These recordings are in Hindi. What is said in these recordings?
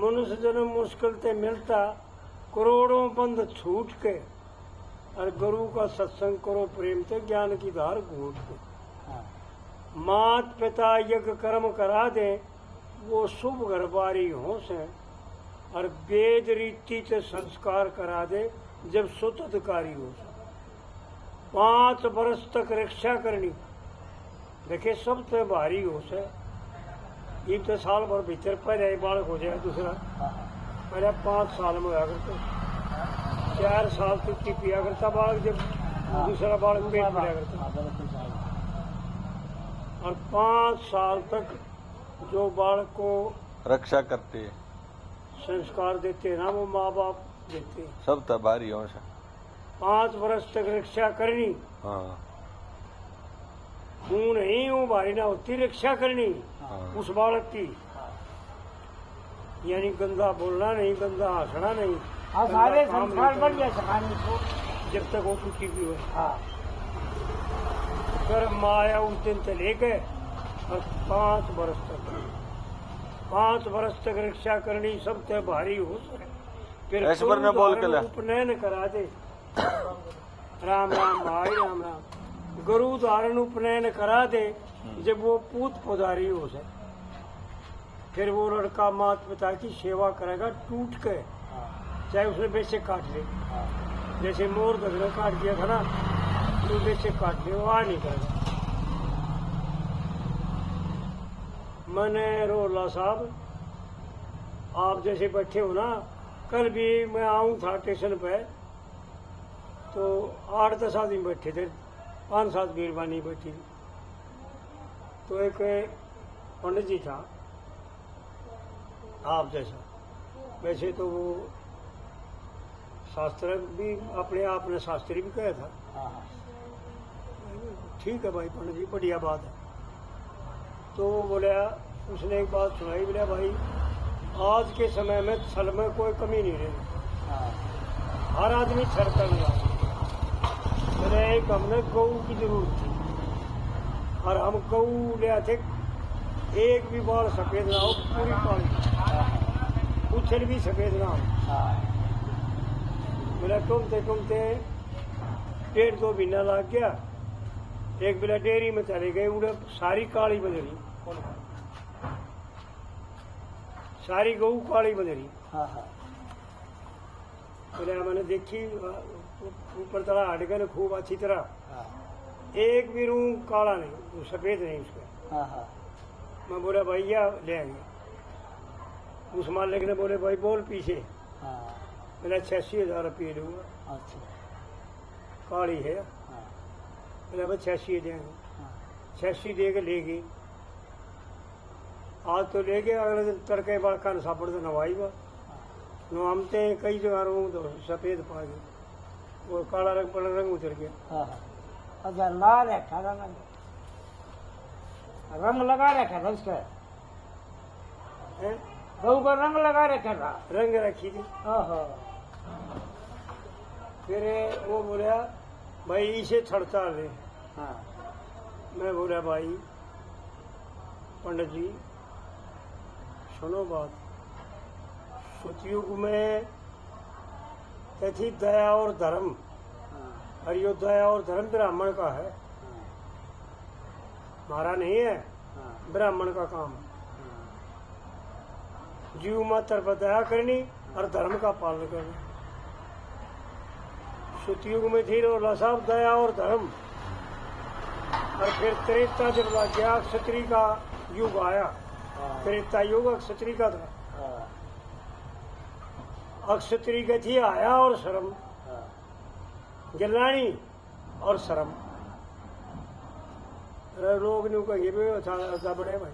मनुष्य जन्म मुश्किल से मिलता, करोड़ों बंद छूट के, और गुरु का सत्संग करो प्रेम से, ज्ञान की धार घूट के। मात पिता यज्ञ कर्म करा दे, वो शुभ घर बारी हो से, और वेद रीति से संस्कार करा दे, जब सुत अधिकारी हो से। 5 वर्ष तक रक्षा करनी, देखे सब तो भारी हो से। ये तो साल भर भीतर पहले बालक हो जाए, दूसरा पहले 5 साल में होया करते, 4 साल तक की पिया करता बालक, जब दूसरा बालक पेट पड़ा करता। और 5 साल तक जो बालक को रक्षा करते है, संस्कार देते ना, वो माँ बाप देते। सब तबारी हो से 5 वर्ष तक रक्षा करनी। हाँ हूँ नहीं हूँ भारी ना होती रक्षा करनी उस बालक की। यानी गंदा बोलना नहीं, गंदा हंसना नहीं, सारे संस्कार बढ़ गया सखाने को, जब तक वो छुट्टी भी हो। फिर माया उस दिन से लेके और 5 वर्ष तक, 5 वर्ष तक रक्षा करनी, सब ते भारी हो सके। फिर ऐश्वर ने बोल के उपनयन करा दे। राम राम भाई, राम राम। गुरु धारण उपनयन करा दे, जब वो पूत पुजारी हो जाए, फिर वो लड़का माता पिता की सेवा करेगा टूट के, चाहे उसने बेचे काट ले। जैसे मोर गधरा काट दिया था ना, तो बेचे काट ले, वो आ नहीं करेगा। मैंने रोला साहब, आप जैसे बैठे हो ना, कल भी मैं आऊं था स्टेशन पे, तो 8-10 आदमी बैठे थे, 5-7 बीरबानी बैठी थी। तो एक पंडित जी था आप जैसा, वैसे तो वो शास्त्र भी अपने आप ने शास्त्री भी कहा था। ठीक है भाई पंडित जी, बढ़िया बात है। तो बोला, उसने एक बात सुनाई, बोला भाई आज के समय में छल में कोई कमी नहीं रही, हर आदमी छल कर रहा। बोले एक हमने गऊ की जरूरत थी, और हम गऊ ले आते, एक भी बाल सफेद ना हो, पूरी पानी उछल भी सफेद ना हो। बोला घूमते पेड़ 2 महीना लग गया, एक बेला डेयरी में चले गए, उड़े सारी काली बदली, सारी गऊ काली बदली। बोले मैंने देखी ऊपर तरह हट गए खूब अच्छी तरह, एक भी रूम काला नहीं, सफेद नहीं उसका। मैं बोला भैया ले आएंगे। उस मालिक ने बोले भाई बोल पीछे। मैंने 86,000 रुपये लूंगा, काली है। मैंने भाई 86 देंगे, 86 दे के ले गई। आज तो ले गए, अगले दिन तड़के बड़का सापड़ तो नवाई बा नवामते हैं, कई जगह रूम तो सफेद पा गए, वो काला रंग पर रंग उतर गया। अच्छा लाल है, रंग लगा रखा था उसका, गऊ का रंग लगा रखा था, रंग रखी थी। फिर वो बोला भाई इसे छड़ता ले। मैं बोला भाई पंडित जी सुनो बात, सतयुग में थी दया और धर्म, और यो दया और धर्म ब्राह्मण का है, हमारा नहीं है, ब्राह्मण का काम है। जीव मात्र पर दया करनी और धर्म का पालन करना। सतयुग में थी रोला साहब दया और धर्म, और फिर त्रेता जब लग गया, क्षत्रिय का युग आया। त्रेता युग क्षत्रिय का था, अक्षत्रिय का थी आया और शर्म, जलानी और शर्म। लोग न्यू कहिए भी अच्छा बड़े भाई।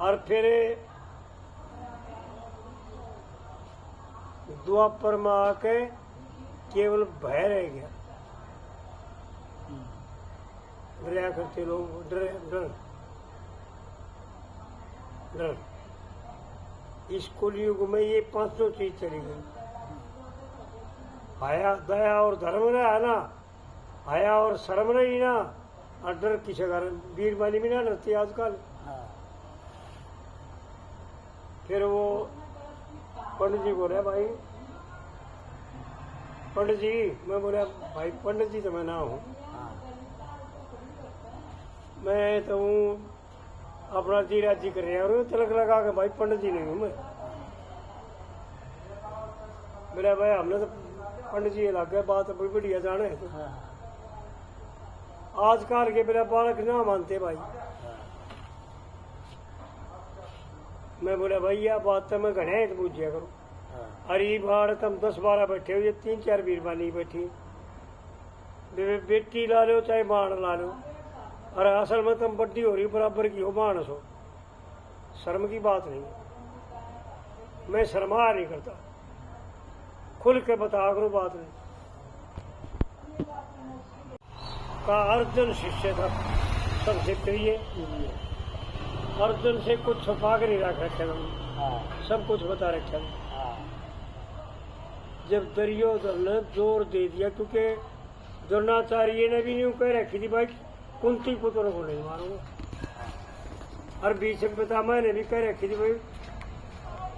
और फिर द्वापर में आके केवल भय रह गया, डरा करते लोग, डर डर डर। इस कलयुग में ये 500 चीज चली गई। हया दया और धर्म रहा ना, हया और शर्म रही ना, और डर किसी कारण वीर वाली भी ना रहती आजकल। फिर वो पंडित जी बोले भाई पंडित जी, मैं बोला भाई पंडित जी तो मैं ना हूँ, मैं तो हूँ अपना जी राजी कर रहा हूँ, तिलक लगा के भाई पंडित जी नहीं हूँ मैं। मेरा भाई हमने तो पंडित जी लग गए, बात बड़ी बढ़िया जाने तो आजकल के मेरा बालक ना मानते भाई। मैं बोला भाई यह बात तो मैं घने तो पूछिया करूँ। अरे बार तुम 10-12 बैठे हो, ये 3-4 बीरबानी बैठी, बेटी ला लो चाहे बाण ला लो, और असल में तुम बड्डी हो रही बराबर की हो, मानस हो, शर्म की बात नहीं। मैं शर्मा नहीं करता, खुल के बता करो बात नहीं। का अर्जुन शिष्य था सबसे प्रिय, अर्जुन से कुछ छुपा के नहीं रख रखे, सब कुछ बता रखा। जब दुर्योधन ने जोर दे दिया, क्योंकि द्रोणाचार्य ने भी यूं कह रखी थी भाई कुंती पुत्र को नहीं मारूंगा, और भीष्म पितामह ने भी कह रखी थी भाई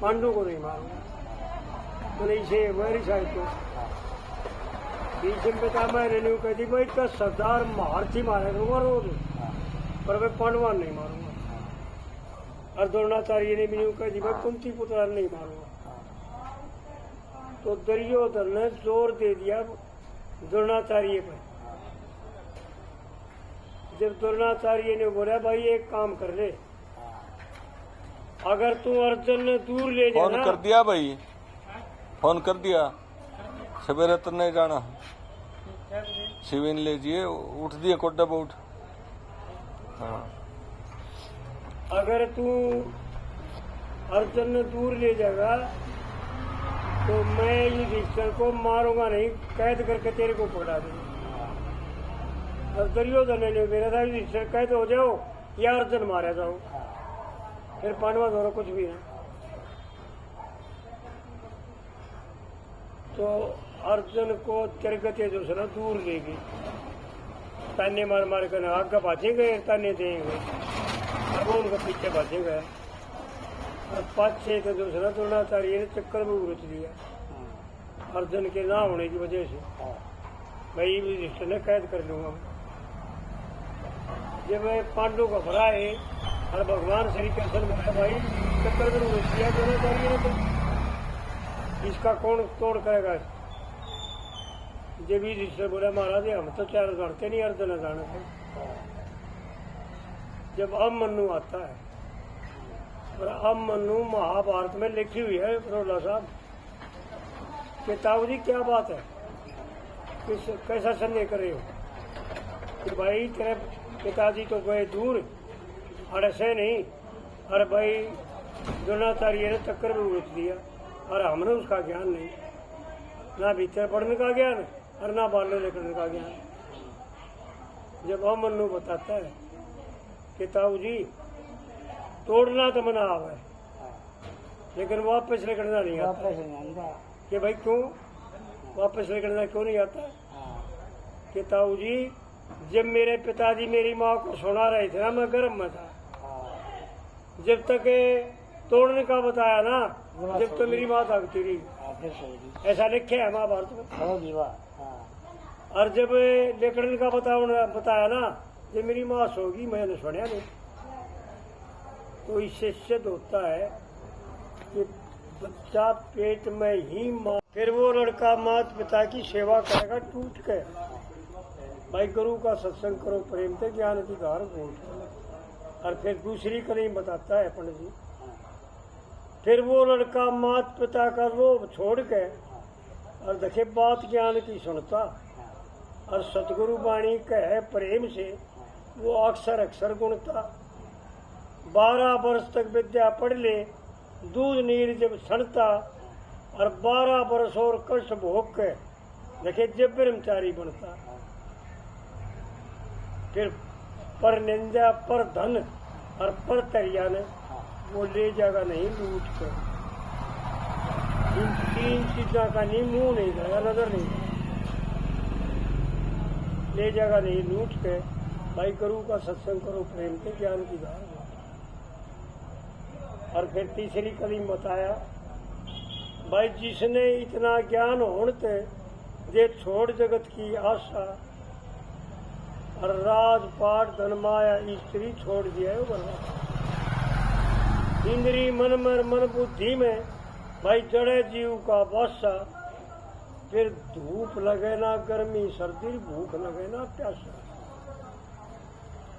पांडु को नहीं मारूंगा, तो इसे मेरी साइड को भीष्म पितामह ने यूं कह दी भाई का सरदार महारथी मारे दूंगा रोज, पर मैं पांडवान नहीं मारूंगा, और द्रोणाचार्य ने भी यूं कह दी भाई कुंती पुत्र नहीं मारूंगा। तो दुर्योधन ने जोर दे दिया द्रोणाचार्य पर। जब द्रोणाचार्य ने बोला भाई एक काम कर ले, अगर तू अर्जुन ने दूर ले जाना, फोन कर दिया भाई, फोन कर दिया, सवेरे तो नहीं जाना, शिविन ले जिए, उठ दिए कोड्डा पर उठ। हाँ। अगर तू अर्जुन ने दूर ले जाएगा तो मैं युधिष्ठिर को मारूंगा नहीं, कैद करके तेरे को पकड़ा दूंगा। और दुर्योधन ने मेरा था युधिष्ठिर कैद हो जाओ या अर्जुन मारा जाओ, फिर पांडवा दोनों कुछ भी है। तो अर्जुन को तिरगते जो ना दूर ले गई, ताने मार मार कर आगे भाजे गए, ताने देंगे और वो उनके पीछे भाजे गए, और 5-6 तो जो ना द्रोणाचार्य ने चक्कर में उगच दिया अर्जुन के ना होने की वजह से, भाई युधिष्ठिर ने कैद कर लूंगा। जब पांडु को भराए और भगवान श्री कृष्ण बोले भाई चक्कर में उगच दिया द्रोणाचार्य ने, तो इसका कौन तोड़ करेगा। जब युधिष्ठिर बोला महाराज हम तो 4 जानते नहीं, अर्जुन जानते। जब अभिमन्यु आता है, और अभिमन्यु महाभारत में लिखी हुई है रोला साहब, ताऊ जी क्या बात है, कैसा संदेह कर रहे हो कि भाई तेरे पिताजी तो गए दूर, और ऐसे नहीं, अरे भाई द्रोणाचार्य ने चक्कर में उगच दिया, और हमने उसका ज्ञान नहीं, ना भीतर पढ़ने का ज्ञान और ना बाहर निकलने का ज्ञान। जब अभिमन्यु बताता है कि ताऊ जी तोड़ना तो मना आवा है, लेकिन वापस लेकर नहीं आता। कि भाई क्यों वापस लेकर क्यों नहीं आता? कि ताऊ जी जब मेरे पिताजी मेरी माँ को सुना रहे थे ना, मैं गर्भ में था, जब तक तोड़ने का बताया ना, जब तो मेरी माँ भागती रही, ऐसा लिखे है महाभारत में। और जब लेकर का बताया ना, जब मेरी माँ सोगी, मैंने सुना नहीं। तो इससे सिद्ध होता है कि बच्चा पेट में ही माँ, फिर वो लड़का माता पिता की सेवा करेगा टूट के। भाई गुरु का सत्संग करो प्रेम से, ज्ञान की धार घूट। और फिर दूसरी कड़ी बताता है पंडित जी, फिर वो लड़का माता पिता का लोभ छोड़ के और देखे बात ज्ञान की सुनता, और सतगुरु वाणी कहे प्रेम से वो अक्षर अक्षर गुणता। 12 वर्ष तक विद्या पढ़ ले, दूध नीर जब सड़ता, और 12 वर्ष और कष्ट भोग के देखे जब ब्रह्मचारी बनता। फिर पर निंदा, पर धन और पर तरिया ने वो ले जाएगा नहीं लूट कर। इन 3 चीजों का नहीं, मुंह नहीं जाएगा, नजर नहीं ले जाएगा नहीं लूट के। भाई गुरु का सत्संग करो प्रेम से, ज्ञान की धार। और फिर तीसरी कली बताया भाई जिसने इतना ज्ञान होने ते जे छोड़ जगत की आशा और राजपाट धन माया स्त्री छोड़ दिया है बर्बाद। इंद्री मन में मन बुद्धि में भाई जड़े जीव का बासा, फिर धूप लगे ना गर्मी सर्दी, भूख लगे ना प्यासा।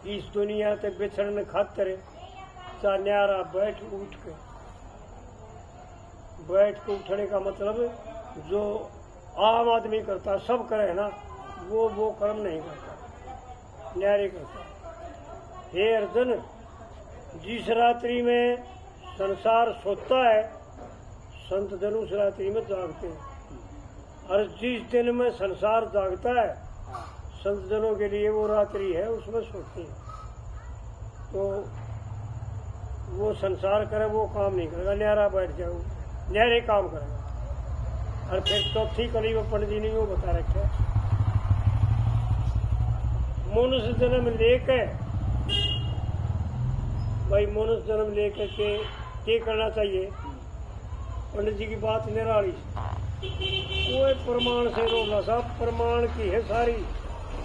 इस दुनिया ते बिछड़ने खातिर चा न्यारा बैठ के उठने का मतलब जो आम आदमी करता सब करे ना, वो कर्म नहीं करता, न्यारे करता। हे अर्जुन, जिस रात्रि में संसार सोता है संत जन उस रात्रि में जागते हैं, और जिस दिन में संसार जागता है संत जनों के लिए वो रात्रि है, उसमें सोते हैं। तो वो संसार करे वो काम नहीं करेगा, न्यारा बैठ जाओ, न्यारे काम करेगा। और फिर चौथी कली में पंडित जी ने यूँ बता रखा, मनुष्य जन्म लेके भाई मनुष्य जन्म लेकर के करना चाहिए। पंडित जी की बात निराली, कोई प्रमाण से रोला साहब, प्रमाण की है सारी,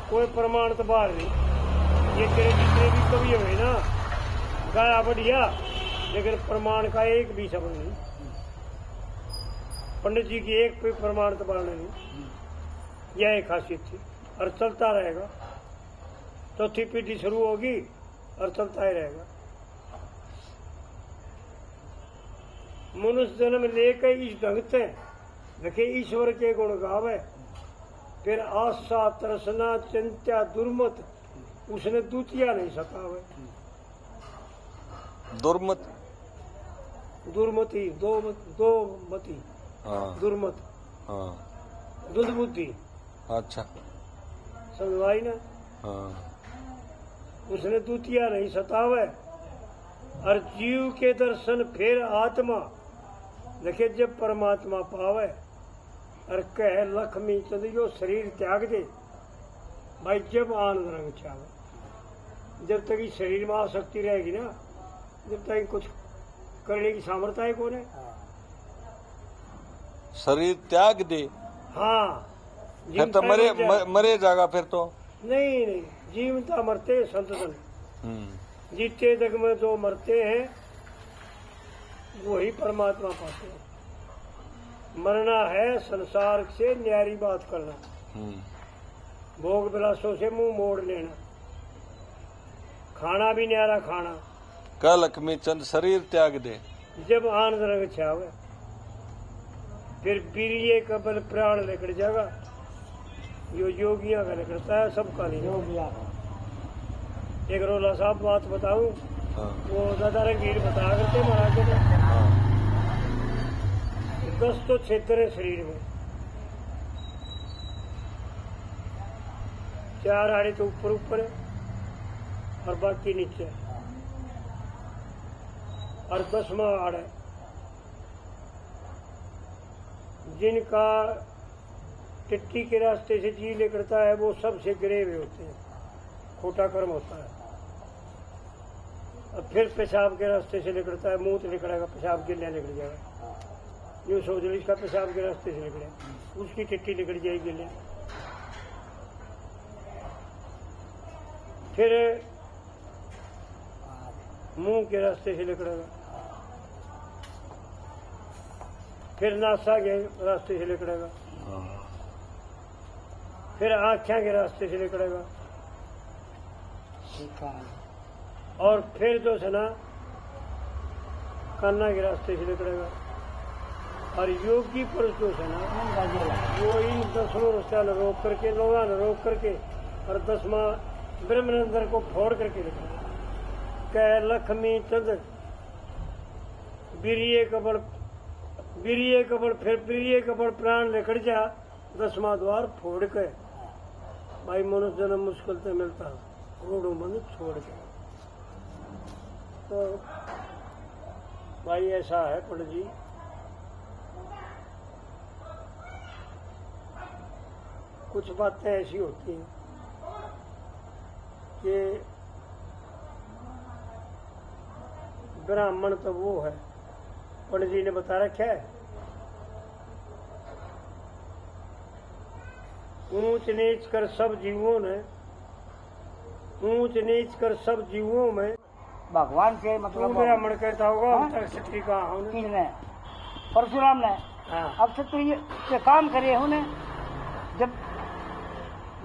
कोई प्रमाण तो बाहर नहीं। ये तेरे जितने भी कवि हुए ना गाया बढ़िया, लेकिन प्रमाण का एक भी शब्द नहीं। पंडित जी की एक कोई प्रमाण तो बाहर नहीं, यह एक खासियत थी और चलता रहेगा। चौथी पीढ़ी शुरू होगी और चलता ही रहेगा। मनुष्य जन्म लेकर इस ढंग से देखिए ईश्वर के गुण गावे, फिर आशा तृष्णा चिंता दुर्मत, उसने दूतिया नहीं सतावे। दुर्मत, दुर्मति, दो मति, हाँ, दुर्मत, हाँ, दुर्बुद्धि, अच्छा, समझवाई ना। हाँ, उसने दूतिया नहीं सतावे। और जीव के दर्शन फिर आत्मा देखिए जब परमात्मा पावे, और कह लक्ष्मी चंद जो शरीर त्याग दे भाई, जब आनंद रंग चावे। जब तक इस शरीर में आसक्ति रहेगी ना, जब तक कुछ करने की सामर्थ्य है कौन है। शरीर त्याग दे, हाँ, फिर तो मरे जाएगा फिर तो। नहीं, जीवता मरते संतन, जीते जग में जो मरते हैं वही परमात्मा पाते हैं। मरना है संसार से न्यारी बात करना, भोग विलासों से मुंह मोड़ लेना, खाना भी न्यारा खाना। कल लक्ष्मी चंद शरीर त्याग दे, जब आनंद रंग छावे, फिर वीर्य का बल प्राण निकल जाएगा। यो योगिया का निकलता है, सबका नहीं। योगिया एक रोला साहब बात बताऊं, हाँ, वो दादा रंगीर बताया करते महाराज ने, हाँ, 10 तो क्षेत्र है शरीर में, 4 आड़े तो ऊपर है और बाकी नीचे, और 10वां आड़ है जिनका टिट्टी के रास्ते से जी निकलता है, वो सबसे गिरे हुए होते हैं, खोटा कर्म होता है। और फिर पेशाब के रास्ते से निकलता है, मुंह निकलेगा, पेशाब गिरने निकल जाएगा। यूँ सोच लो इसका पेशाब के रास्ते से निकले, उसकी टिट्टी निकल जाएगी गिरने। फिर मुंह के रास्ते से निकलेगा, फिर नासा के रास्ते से निकलेगा, फिर आँखें के रास्ते से निकलेगा, और फिर जो है ना कान्ना के रास्ते से निकलेगा। और योगी पुरुष जो है ना वो इन 10 रास्ता न रोक करके, 9 न रोक करके, और 10वां ब्रह्मनंदर को फोड़ करके निकलेगा। कह लक्ष्मी चंद वीर्य कबड़ फिर वीर्य कबड़ प्राण निकल जा, 10वां द्वार फोड़ के भाई मनुष्य जन्म मुश्किल से मिलता, करोड़ों बंद छोड़ के। तो भाई ऐसा है पंडित जी, कुछ बातें ऐसी होती हैं कि ब्राह्मण तो वो है, पंडित जी ने बता रखा है। ऊंच नीच कर सब जीवों ने, ऊंच नीच कर सब जीवों में, भगवान से तो मतलब ब्राह्मण कहता होगा हाँ? तक क्षत्रिय का होने। किसने? परशुराम ने। हाँ, अब क्षत्रिय के काम करे उन्हें, जब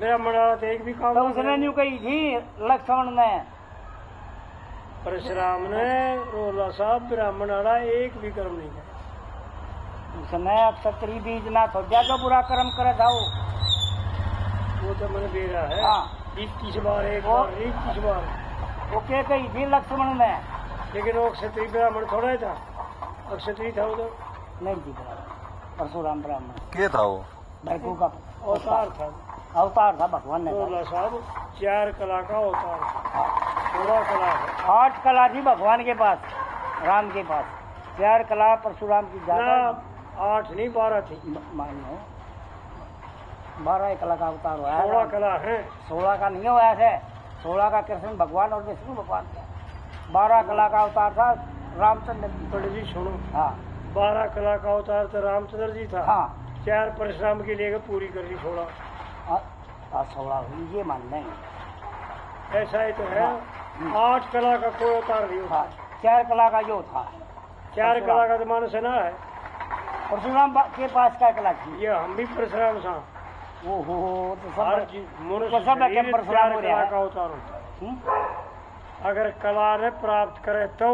ब्राह्मण वाला तो एक भी काम तो नहीं उसने करे। न्यू कही थी लक्ष्मण ने, परशुराम ने रोला साहब ब्राह्मण वाला एक भी कर्म नहीं किया। उसने क्षत्रिय बीज ना तो ज्यादा बुरा कर्म करे था वो तो मैंने दे रहा है। हाँ। 21 बार, एक वो- बार 21 बार। वो क्या कही थी लक्ष्मण ने? लेकिन वो क्षत्रिय ब्राह्मण थोड़ा ही था, क्षत्रिय था उधर, नहीं थी परशुराम ब्राह्मण, क्या था वो? भैरव का अवतार था। अवतार था भगवान ने। रोला साहब 4 कला का अवतार था, 16 कला है 8 कला थी भगवान के पास, राम के पास 4 कला परशुराम की ज्यादा। ना, 8 नहीं 12 थी। मानो 12 कला का अवतार हुआ 16 है। कला है। 16 का नहीं हुआ है, 16 का कृष्ण भगवान और विष्णु भगवान का। 12 कला का अवतार था रामचंद्र जी। पंडित जी सुनो, हाँ 12 कला का अवतार तो रामचंद्र जी था। हाँ 4 परशुराम की लेकर पूरी कर दी 16। 16 हुई ये मान लें। ऐसा ही तो है। 8 कला का कोई अवतार नहीं होता। हाँ 4 कला का जो था 4 कला का तो मानस है ना है। परशुराम के पास क्या कला थी? ये हम भी परशुराम था। वो हो तो हर सब चीज तो मनुष्य सब है कि शरीर परशुराम 4 हो कला रहा का है। अवतार होता है। अगर कला ने प्राप्त करे तो,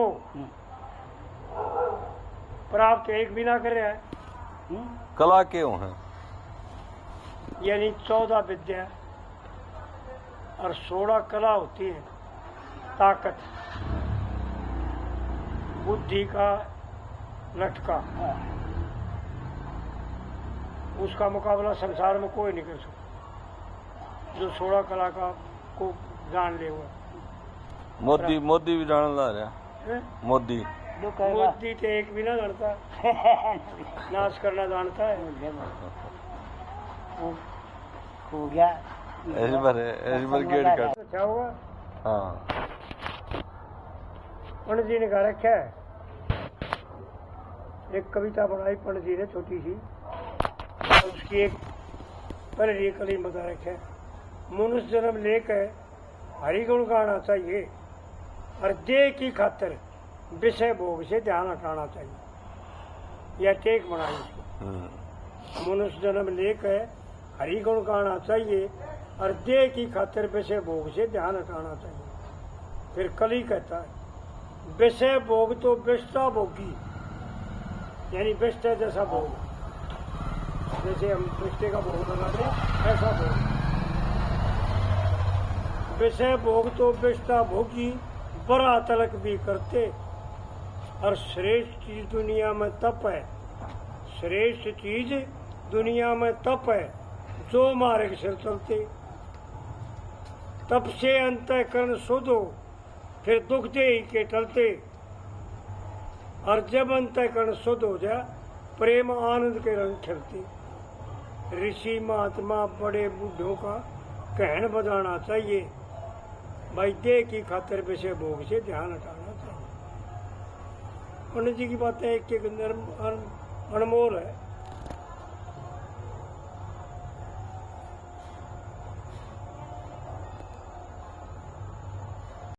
प्राप्त एक भी ना करे है, कला क्यों है? यानी 14 विद्या और 16 कला होती है। ताकत, बुद्धि का लटका, उसका मुकाबला संसार में कोई नहीं कर सकता जो 16 कला का को जान ले हुआ। मोदी भी जान ला रहा है? मोदी। जो कहेगा मोदी तो एक भी ना जानता, नाश करना जानता है। वो खो गया। इस बार गेट कर। अच्छा होगा। हाँ पंडित जी ने कहा रखा है, एक कविता बनाई पंडित जी ने छोटी सी, उसकी एक पहले ये कली बता रखा है। मनुष्य जन्म लेकर हरिगुण गाना चाहिए और देह की खातिर विषय भोग से ध्यान हटाना चाहिए। यह टेक बनाई उसकी। मनुष्य जन्म लेकर हरिगुण गाना चाहिए और देह की खातिर विषय भोग से ध्यान हटाना चाहिए। फिर कली कहता है, विषय भोग तो विष्टा भोगी, यानी विष्टा जैसा भोग, जैसे हम विष्टे का भोग बनाते हैं ऐसा भोग। विषय भोग तो विष्टा भोगी, बड़ा तलक भी करते और श्रेष्ठ चीज दुनिया में तप है। श्रेष्ठ चीज दुनिया में तप है, जो मार्ग से चलते। तप से अंतःकरण शुद्ध हो, फिर दुख दे के टलते। और जब अंतःकरण शुद्ध हो जाए, प्रेम आनंद के रंग खिलते। ऋषि महात्मा बड़े बूढ़ों का कहन बजाना चाहिए, भाई देह की खातिर विषय भोग से ध्यान हटाना चाहिए। पंडित जी की बातें एक एक अनमोल है।